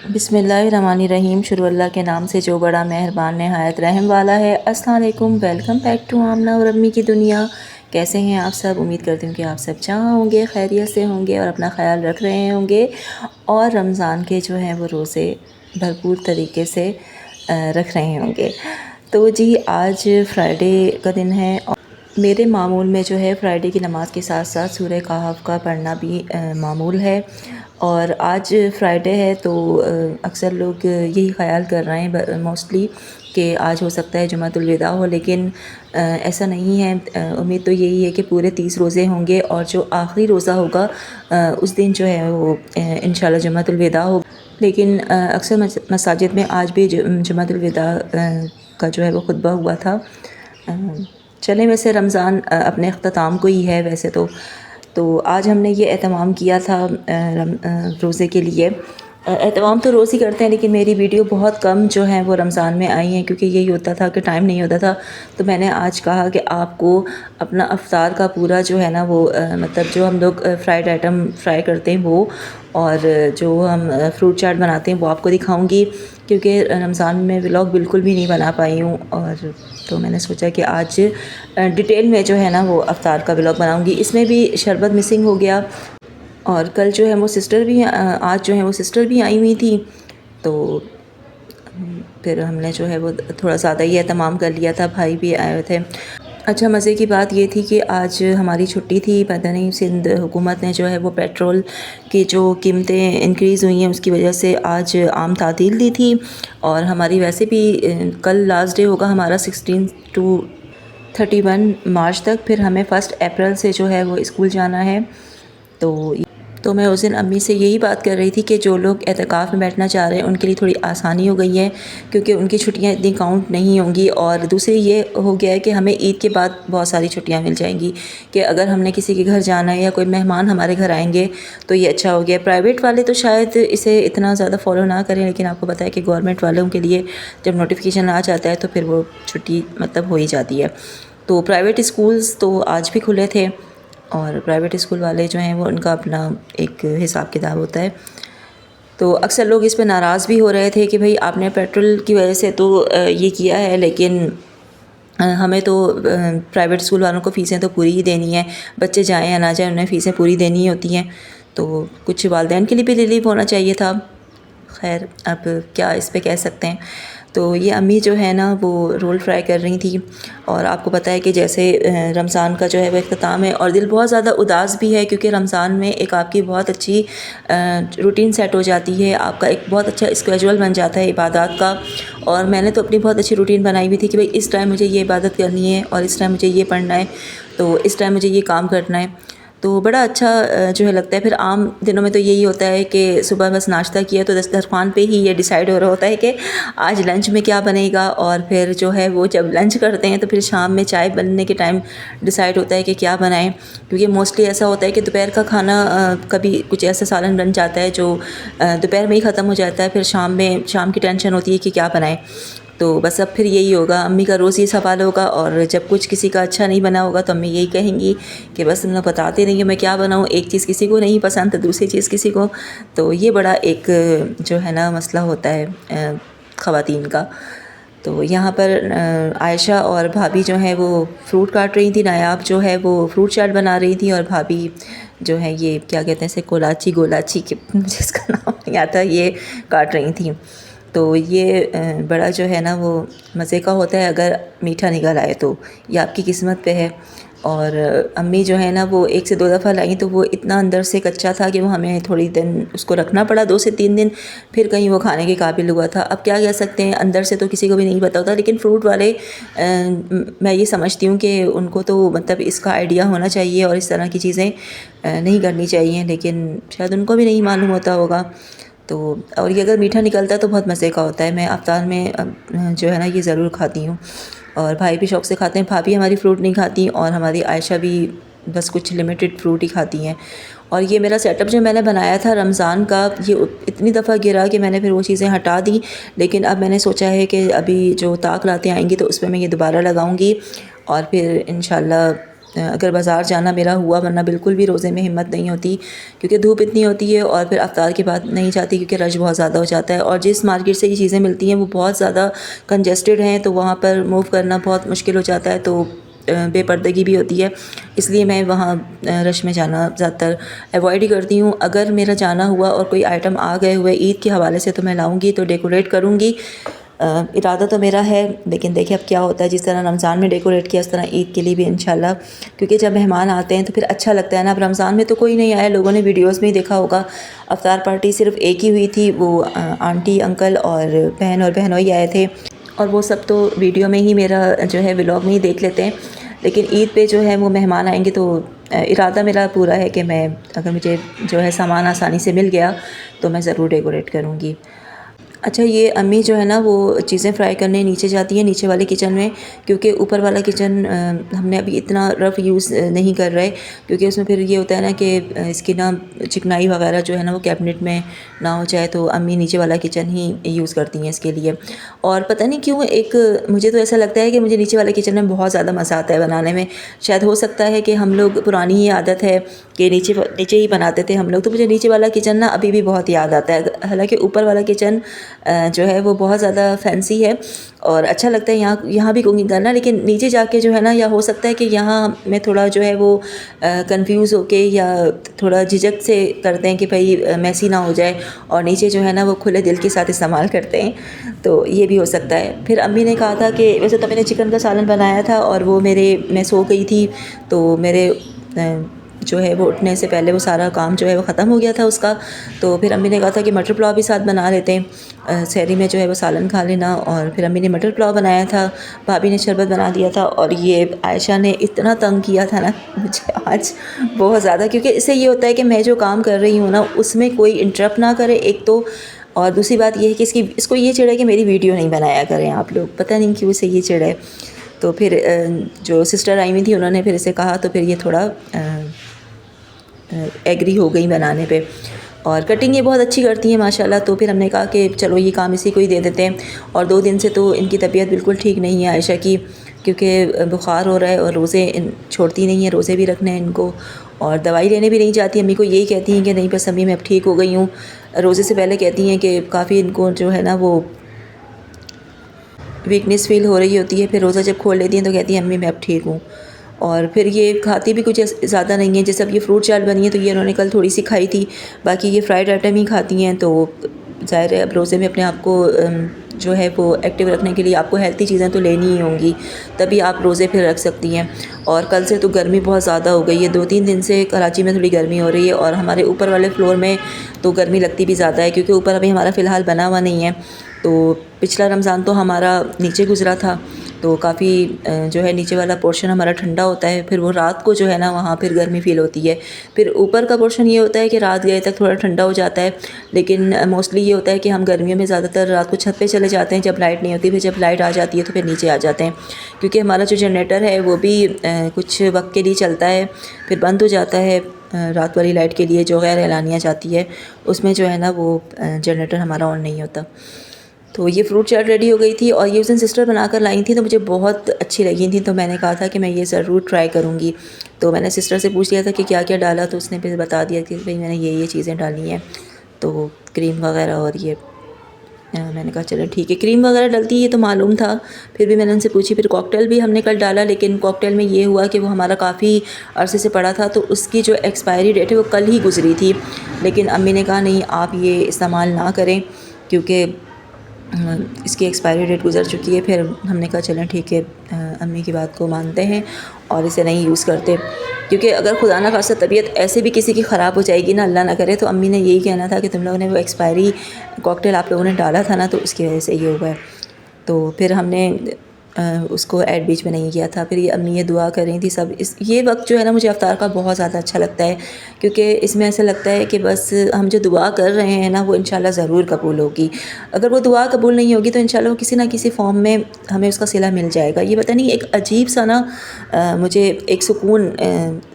बिस्मिल्लाहिर्रहमानिर्रहीम। शुरू अल्लाह के नाम से जो बड़ा मेहरबान नहायत रहम वाला है। अस्सलाम वालेकुम, वेलकम बैक टू आमना और अम्मी की दुनिया। कैसे हैं आप सब? उम्मीद करती हूँ कि आप सब जहाँ होंगे खैरियत से होंगे और अपना ख्याल रख रहे होंगे और रमज़ान के जो हैं वो रोज़े भरपूर तरीके से रख रहे होंगे। तो जी आज फ्राइडे का दिन है और मेरे मामूल में जो है फ्राइडे की नमाज़ के साथ साथ सूरह कहफ का पढ़ना भी मामूल है। और आज फ्राइडे है तो अक्सर लोग यही ख़याल कर रहे हैं मोस्टली कि आज हो सकता है जुमातुल विदा हो, लेकिन ऐसा नहीं है। उम्मीद तो यही है कि पूरे 30 रोज़े होंगे और जो आखिरी रोज़ा होगा उस दिन जो है वो इंशाल्लाह जुमातुल विदा हो। लेकिन अक्सर मसाजिद में आज भी जुमातुल विदा का जो है वो खुतबा हुआ था। चलें, वैसे रमज़ान अपने अख्ताम को ही है वैसे तो आज हमने ये एहतमाम किया था रोज़े के लिए। एहतमाम तो रोज़ ही करते हैं, लेकिन मेरी वीडियो बहुत कम जो है वो रमज़ान में आई हैं, क्योंकि यही होता था कि टाइम नहीं होता था। तो मैंने आज कहा कि आपको अपना अफ्तार का पूरा जो है ना वो मतलब जो हम लोग फ्राइड आइटम फ्राई करते हैं वो, और जो हम फ्रूट चाट बनाते हैं वो आपको दिखाऊंगी, क्योंकि रमज़ान में व्लॉग बिल्कुल भी नहीं बना पाई हूँ। और तो मैंने सोचा कि आज डिटेल में जो है ना वो अफ्तार का व्लॉग बनाऊंगी। इसमें भी शरबत मिसिंग हो गया और कल जो है वो सिस्टर भी आज जो है वो सिस्टर भी आई हुई थी, तो फिर हमने जो है वो थोड़ा ज़्यादा ही एहतमाम कर लिया था। भाई भी आए हुए थे। अच्छा, मज़े की बात ये थी कि आज हमारी छुट्टी थी। पता नहीं सिंध हुकूमत ने जो है वो पेट्रोल की जो कीमतें इंक्रीज़ हुई हैं उसकी वजह से आज आम तातील दी थी। और हमारी वैसे भी कल लास्ट डे होगा हमारा 16 टू 31 मार्च तक। फिर हमें 1 अप्रैल से जो है वो स्कूल जाना है। तो मैं उस दिन अम्मी से यही बात कर रही थी कि जो लोग एहतिकाफ़ में बैठना चाह रहे हैं उनके लिए थोड़ी आसानी हो गई है, क्योंकि उनकी छुट्टियां इतनी काउंट नहीं होंगी। और दूसरी ये हो गया है कि हमें ईद के बाद बहुत सारी छुट्टियां मिल जाएंगी, कि अगर हमने किसी के घर जाना है या कोई मेहमान हमारे घर आएंगे तो ये अच्छा हो गया। प्राइवेट वाले तो शायद इसे इतना ज़्यादा फॉलो ना करें, लेकिन आपको पता है कि गवर्नमेंट वालों के लिए जब नोटिफिकेशन आ जाता है तो फिर वो छुट्टी मतलब हो ही जाती है। तो प्राइवेट स्कूल्स तो आज भी खुले थे, और प्राइवेट स्कूल वाले जो हैं वो उनका अपना एक हिसाब किताब होता है। तो अक्सर लोग इस पे नाराज़ भी हो रहे थे कि भाई आपने पेट्रोल की वजह से तो ये किया है, लेकिन हमें तो प्राइवेट स्कूल वालों को फ़ीसें तो पूरी ही देनी है। बच्चे जाएं या ना जाएं उन्हें फ़ीसें पूरी देनी ही होती हैं। तो कुछ वालिदैन के लिए भी रिलीफ होना चाहिए था। खैर, अब क्या इस पे कह सकते हैं। तो ये अम्मी जो है ना वो रोल फ्राई कर रही थी, और आपको पता है कि जैसे रमज़ान का जो है वो इख्तिताम है और दिल बहुत ज़्यादा उदास भी है, क्योंकि रमज़ान में एक आपकी बहुत अच्छी रूटीन सेट हो जाती है, आपका एक बहुत अच्छा स्केड्यूल बन जाता है इबादत का। और मैंने तो अपनी बहुत अच्छी रूटीन बनाई हुई थी कि भाई इस टाइम मुझे ये इबादत करनी है और इस टाइम मुझे ये पढ़ना है, तो इस टाइम मुझे ये काम करना है। तो बड़ा अच्छा जो है लगता है। फिर आम दिनों में तो यही होता है कि सुबह बस नाश्ता किया तो दस्तरखान पे ही ये डिसाइड हो रहा होता है कि आज लंच में क्या बनेगा, और फिर जो है वो जब लंच करते हैं तो फिर शाम में चाय बनने के टाइम डिसाइड होता है कि क्या बनाएं। क्योंकि मोस्टली ऐसा होता है कि दोपहर का खाना कभी कुछ ऐसा सालन बन जाता है जो दोपहर में ही ख़त्म हो जाता है। फिर शाम की टेंशन होती है कि क्या बनाएं। तो बस अब फिर यही होगा, अम्मी का रोज़ ये सवाल होगा, और जब कुछ किसी का अच्छा नहीं बना होगा तो अम्मी यही कहेंगी कि बस तुम लोग बताते नहीं हो मैं क्या बनाऊँ। एक चीज़ किसी को नहीं पसंद तो दूसरी चीज़ किसी को। तो ये बड़ा एक जो है ना मसला होता है ख़वातीन का। तो यहाँ पर आयशा और भाभी जो है वो फ्रूट काट रही थी। नायाब जो है वो फ्रूट चाट बना रही थी, और भाभी जो है ये क्या कहते हैं इसे गोलाची के मुझे इसका नाम नहीं आता, ये काट रही थी। तो ये बड़ा जो है ना वो मज़े का होता है अगर मीठा निकल आए तो, ये आपकी किस्मत पे है। और अम्मी जो है ना वो 1 से 2 दफ़ा लाई तो वो इतना अंदर से कच्चा था कि वो हमें थोड़ी दिन उसको रखना पड़ा, 2 से 3 दिन, फिर कहीं वो खाने के काबिल हुआ था। अब क्या कह सकते हैं, अंदर से तो किसी को भी नहीं पता होता। लेकिन फ्रूट वाले मैं ये समझती हूँ कि उनको तो मतलब इसका आइडिया होना चाहिए और इस तरह की चीज़ें नहीं करनी चाहिए, लेकिन शायद उनको भी नहीं मालूम होता होगा। तो और ये अगर मीठा निकलता है तो बहुत मज़े का होता है। मैं अफ्तार में जो है ना ये ज़रूर खाती हूँ, और भाई भी शौक़ से खाते हैं। भाभी हमारी फ़्रूट नहीं खाती, और हमारी आयशा भी बस कुछ लिमिटेड फ्रूट ही खाती हैं। और ये मेरा सेटअप जो मैंने बनाया था रमज़ान का, ये इतनी दफ़ा गिरा कि मैंने फिर वो चीज़ें हटा दी। लेकिन अब मैंने सोचा है कि अभी जो ताक रातें आएंगी तो उस पर मैं ये दोबारा लगाऊंगी, और फिर इंशाल्लाह अगर बाज़ार जाना मेरा हुआ, वरना बिल्कुल भी रोज़े में हिम्मत नहीं होती क्योंकि धूप इतनी होती है और फिर अफ्तार के बाद नहीं जाती क्योंकि रश बहुत ज़्यादा हो जाता है। और जिस मार्केट से ये चीज़ें मिलती हैं वो बहुत ज़्यादा कंजेस्टेड हैं, तो वहाँ पर मूव करना बहुत मुश्किल हो जाता है, तो बेपर्दगी भी होती है। इसलिए मैं वहाँ रश में जाना ज़्यादातर अवॉइड ही करती हूँ। अगर मेरा जाना हुआ और कोई आइटम आ गए हुए ईद के हवाले से तो मैं लाऊँगी, तो डेकोरेट करूँगी। इरादा तो मेरा है, लेकिन देखिए अब क्या होता है। जिस तरह रमज़ान में डेकोरेट किया उस तरह ईद के लिए भी इंशाल्लाह, क्योंकि जब मेहमान आते हैं तो फिर अच्छा लगता है ना। अब रमज़ान में तो कोई नहीं आया, लोगों ने वीडियोस में ही देखा होगा, अफ्तार पार्टी सिर्फ एक ही हुई थी, वो आंटी अंकल और बहनोई आए थे, और वो सब तो वीडियो में ही मेरा जो है व्लॉग में ही देख लेते हैं। लेकिन ईद पे जो है वो मेहमान आएंगे, तो इरादा मेरा पूरा है कि मैं, अगर मुझे जो है सामान आसानी से मिल गया तो मैं ज़रूर डेकोरेट करूँगी। अच्छा, ये अम्मी जो है ना वो चीज़ें फ्राई करने नीचे जाती हैं, नीचे वाले किचन में, क्योंकि ऊपर वाला किचन हमने अभी इतना रफ़ यूज़ नहीं कर रहे, क्योंकि उसमें फिर ये होता है ना कि इसकी ना चिकनाई वगैरह जो है ना वो कैबिनेट में ना हो जाए, तो अम्मी नीचे वाला किचन ही यूज़ करती हैं इसके लिए। और पता नहीं क्यों मुझे तो ऐसा लगता है कि मुझे नीचे वाले किचन में बहुत ज़्यादा मज़ा आता है बनाने में। शायद हो सकता है कि हम लोग, पुरानी ही आदत है कि नीचे ही बनाते थे हम लोग, तो मुझे नीचे वाला किचन ना अभी भी बहुत याद आता है। हालाँकि ऊपर वाला किचन जो है वो बहुत ज़्यादा फैंसी है और अच्छा लगता है यहाँ भी कुकिंग करना, लेकिन नीचे जाके जो है ना, या हो सकता है कि यहाँ मैं थोड़ा जो है वो कंफ्यूज होके या थोड़ा झिझक से करते हैं कि भाई मैसी ना हो जाए, और नीचे जो है ना वो खुले दिल के साथ इस्तेमाल करते हैं, तो ये भी हो सकता है। फिर अम्मी ने कहा था कि वैसे तो मैंने चिकन का सालन बनाया था और वो मैं सो गई थी, तो मेरे जो है वो उठने से पहले वो सारा काम जो है वो ख़त्म हो गया था उसका। तो फिर अम्मी ने कहा था कि मटर पुलाव भी साथ बना लेते हैं, सहरी में जो है वो सालन खा लेना। और फिर अम्मी ने मटर पुलाव बनाया था, भाभी ने शरबत बना दिया था, और ये आयशा ने इतना तंग किया था ना मुझे आज बहुत ज़्यादा, क्योंकि इससे ये होता है कि मैं जो काम कर रही हूँ ना उसमें कोई इंटरप्ट ना करे, एक तो, और दूसरी बात ये है कि इसको ये चिढ़ है कि मेरी वीडियो नहीं बनाया करें आप लोग, पता नहीं क्यों इसे ये चिढ़ है। तो फिर जो सिस्टर आई हुई थी उन्होंने फिर इसे कहा, तो फिर ये थोड़ा एग्री हो गई बनाने पे, और कटिंग ये बहुत अच्छी करती हैं माशाल्लाह। तो फिर हमने कहा कि चलो ये काम इसी को ही दे देते हैं। और 2 दिन से तो इनकी तबीयत बिल्कुल ठीक नहीं है आयशा की, क्योंकि बुखार हो रहा है और रोज़े छोड़ती नहीं है, रोज़े भी रखने हैं इनको, और दवाई लेने भी नहीं जाती। अम्मी को यही कहती हैं कि नहीं बस अम्मी मैं अब ठीक हो गई हूँ। रोज़े से पहले कहती हैं कि काफ़ी इनको जो है ना वो वीकनेस फ़ील हो रही होती है, फिर रोज़ा जब खोल लेती हैं तो कहती हैं अम्मी मैं अब ठीक हूँ। और फिर ये खाती भी कुछ ज़्यादा नहीं है, जैसे अब ये फ्रूट चाट बनी है तो ये उन्होंने कल थोड़ी सी खाई थी, बाकी ये फ्राइड आइटम ही खाती हैं। तो ज़ाहिर है अब रोज़े में अपने आप को जो है वो एक्टिव रखने के लिए आपको हेल्थी चीज़ें तो लेनी ही होंगी, तभी आप रोज़े फिर रख सकती हैं। और कल से तो गर्मी बहुत ज़्यादा हो गई है, 2-3 दिन से कराची में थोड़ी गर्मी हो रही है, और हमारे ऊपर वाले फ्लोर में तो गर्मी लगती भी ज़्यादा है, क्योंकि ऊपर अभी हमारा फ़िलहाल बना हुआ नहीं है। तो पिछला रमज़ान तो हमारा नीचे गुज़रा था, तो काफ़ी जो है नीचे वाला पोर्शन हमारा ठंडा होता है, फिर वो रात को जो है ना वहाँ फिर गर्मी फ़ील होती है। फिर ऊपर का पोर्शन ये होता है कि रात गए तक थोड़ा ठंडा हो जाता है, लेकिन मोस्टली ये होता है कि हम गर्मियों में ज़्यादातर रात को छत पे चले जाते हैं जब लाइट नहीं होती, फिर जब लाइट आ जाती है तो फिर नीचे आ जाते हैं, क्योंकि हमारा जो जनरेटर है वो भी कुछ वक्त के लिए चलता है, फिर बंद हो जाता है। रात वाली लाइट के लिए जो गैर एलानिया जाती है उसमें जो है ना वो जनरेटर हमारा ऑन नहीं होता। तो ये फ्रूट चाट रेडी हो गई थी, और ये उस दिन सिस्टर बनाकर लाई थी तो मुझे बहुत अच्छी लगी थी, तो मैंने कहा था कि मैं ये ज़रूर ट्राई करूँगी। तो मैंने सिस्टर से पूछ लिया था कि क्या क्या डाला, तो उसने फिर बता दिया कि भाई मैंने ये चीज़ें डाली हैं, तो क्रीम वगैरह, और ये मैंने कहा चलो ठीक है। क्रीम वगैरह डलती है तो मालूम था, फिर भी मैंने उनसे पूछी। फिर कॉकटेल भी हमने कल डाला, लेकिन कॉकटेल में ये हुआ कि वो हमारा काफ़ी अरसे से पड़ा था, तो उसकी जो एक्सपायरी डेट है वो कल ही गुजरी थी। लेकिन अम्मी ने कहा नहीं आप ये इस्तेमाल ना करें, क्योंकि इसकी एक्सपायरी डेट गुजर चुकी है। फिर हमने कहा चलें ठीक है, अम्मी की बात को मानते हैं और इसे नहीं यूज़ करते, क्योंकि अगर खुदा ना खासा तबीयत ऐसे भी किसी की ख़राब हो जाएगी ना, अल्लाह ना करे, तो अम्मी ने यही कहना था कि तुम लोगों ने वो एक्सपायरी कॉकटेल आप लोगों ने डाला था ना, तो उसकी वजह से ये हुआ है। तो फिर हमने उसको ऐड बीच में नहीं किया था। फिर ये अम्मी ये दुआ कर रही थी सब। ये वक्त जो है ना मुझे अफ्तार का बहुत ज़्यादा अच्छा लगता है, क्योंकि इसमें ऐसा लगता है कि बस हम जो दुआ कर रहे हैं ना वो इंशाल्लाह ज़रूर कबूल होगी। अगर वो दुआ कबूल नहीं होगी तो इंशाल्लाह वो किसी ना किसी फॉर्म में हमें उसका सिला मिल जाएगा। ये पता नहीं एक अजीब सा ना मुझे एक सुकून,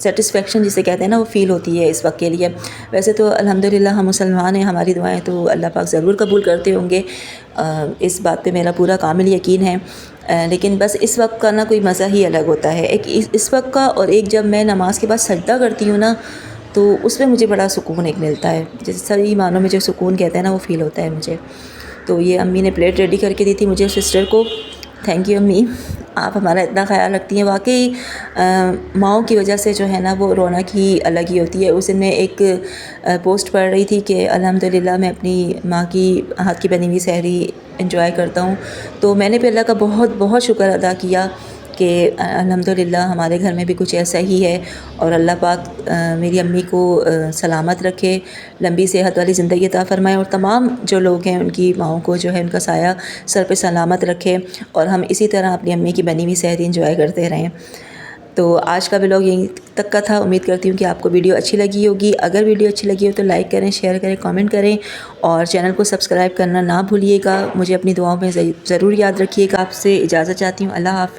सेटिस्फेक्शन जिसे कहते हैं ना, वो फ़ील होती है इस वक्त के लिए। वैसे तो अल्हम्दुलिल्लाह हम मुसलमान हैं, हमारी दुआएँ तो अल्लाह पाक ज़रूर कबूल करते होंगे, इस बात पे मेरा पूरा कामिल यकीन है। लेकिन बस इस वक्त का ना कोई मज़ा ही अलग होता है, एक इस वक्त का, और एक जब मैं नमाज के बाद सजदा करती हूँ ना, तो उसमें मुझे बड़ा सुकून एक मिलता है, जैसे सही मानों में जो सुकून कहते हैं ना, वो फ़ील होता है मुझे। तो ये अम्मी ने प्लेट रेडी करके दी थी मुझे और सिस्टर को। थैंक यू अम्मी, आप हमारा इतना ख्याल रखती हैं। वाकई माँओं की वजह से जो है ना, वो रौनक ही अलग ही होती है। उस दिन मैं एक पोस्ट पढ़ रही थी कि अल्हम्दुलिल्लाह मैं अपनी माँ की हाथ की बनी हुई सहरी एंजॉय करता हूँ। तो मैंने भी अल्लाह का बहुत बहुत शुक्र अदा किया कि अल्हम्दुलिल्लाह हमारे घर में भी कुछ ऐसा ही है, और अल्लाह पाक मेरी अम्मी को सलामत रखे, लंबी सेहत वाली ज़िंदगी अता फ़रमाए, और तमाम जो लोग हैं उनकी माँओं को जो है उनका साया सर पे सलामत रखे, और हम इसी तरह अपनी अम्मी की बनी हुई सहरी एंजॉय करते रहें। तो आज का व्लॉग यहीं तक का था। उम्मीद करती हूँ कि आपको वीडियो अच्छी लगी होगी। अगर वीडियो अच्छी लगी हो तो लाइक करें, शेयर करें, कमेंट करें, और चैनल को सब्सक्राइब करना ना भूलिएगा। मुझे अपनी दुआओं में ज़रूर याद रखिएगा। आपसे इजाज़त चाहती हूँ। अल्लाह हाफ़िज़।